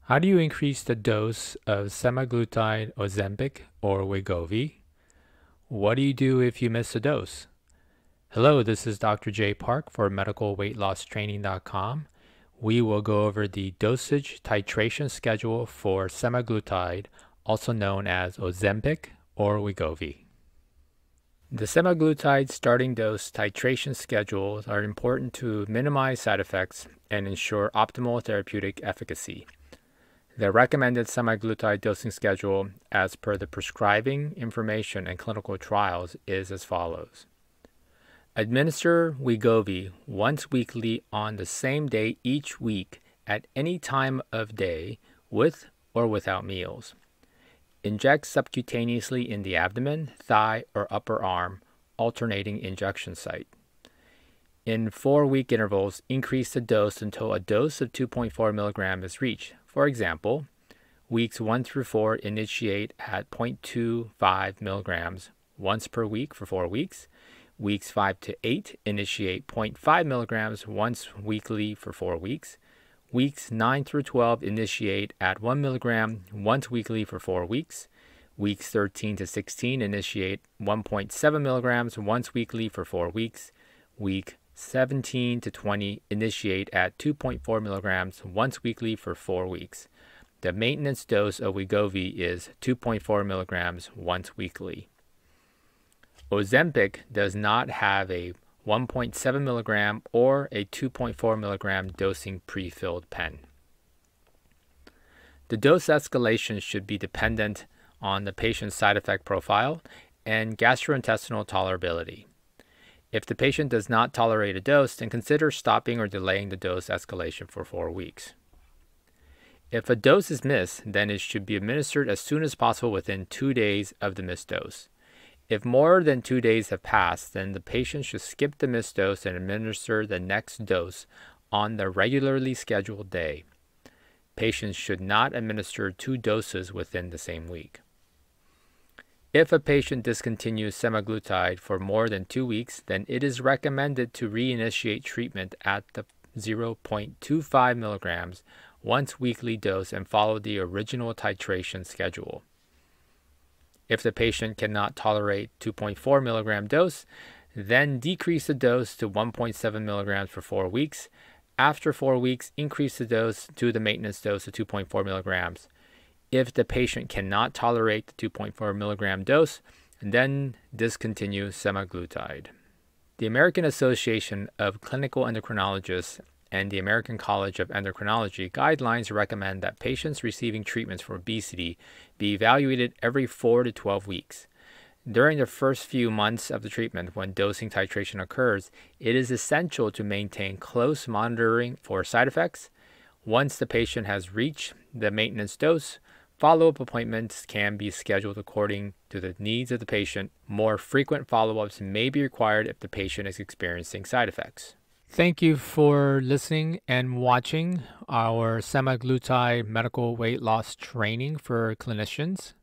How do you increase the dose of semaglutide, Ozempic, or Wegovy? What do you do if you miss a dose? Hello, this is Dr. J. Park for medicalweightlosstraining.com. We will go over the dosage titration schedule for semaglutide, also known as Ozempic or Wegovy. The semaglutide starting dose titration schedules are important to minimize side effects and ensure optimal therapeutic efficacy. The recommended semaglutide dosing schedule, as per the prescribing information and clinical trials, is as follows. Administer Wegovy once weekly on the same day each week at any time of day with or without meals. Inject subcutaneously in the abdomen, thigh, or upper arm, alternating injection site. In 4-week intervals, increase the dose until a dose of 2.4 mg is reached. For example, weeks 1 through 4 initiate at 0.25 mg once per week for 4 weeks. Weeks 5 to 8 initiate 0.5 mg once weekly for 4 weeks. Weeks 9 through 12 initiate at 1 mg once weekly for 4 weeks. Weeks 13 to 16 initiate 1.7 mg once weekly for 4 weeks. Week 17 to 20 initiate at 2.4 mg once weekly for 4 weeks. The maintenance dose of Wegovy is 2.4 mg once weekly. Ozempic does not have a 1.7 mg or a 2.4 mg dosing pre-filled pen. The dose escalation should be dependent on the patient's side effect profile and gastrointestinal tolerability. If the patient does not tolerate a dose, then consider stopping or delaying the dose escalation for 4 weeks. If a dose is missed, then it should be administered as soon as possible within 2 days of the missed dose. If more than 2 days have passed, then the patient should skip the missed dose and administer the next dose on the regularly scheduled day. Patients should not administer 2 doses within the same week. If a patient discontinues semaglutide for more than 2 weeks, then it is recommended to reinitiate treatment at the 0.25 mg once weekly dose and follow the original titration schedule. If the patient cannot tolerate 2.4 mg dose, then decrease the dose to 1.7 mg for 4 weeks. After 4 weeks, increase the dose to the maintenance dose of 2.4 mg. If the patient cannot tolerate the 2.4 mg dose, then discontinue semaglutide. The American Association of Clinical Endocrinologists and the American College of Endocrinology guidelines recommend that patients receiving treatments for obesity be evaluated every 4 to 12 weeks. During the first few months of the treatment, when dosing titration occurs, it is essential to maintain close monitoring for side effects. Once the patient has reached the maintenance dose, follow-up appointments can be scheduled according to the needs of the patient. More frequent follow-ups may be required if the patient is experiencing side effects. Thank you for listening and watching our semaglutide medical weight loss training for clinicians.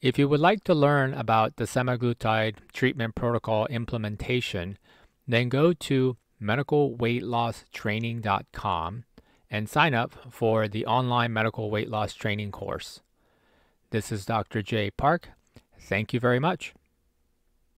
If you would like to learn about the semaglutide treatment protocol implementation, then go to medicalweightlosstraining.com and sign up for the online medical weight loss training course. This is Dr. J. Park. Thank you very much.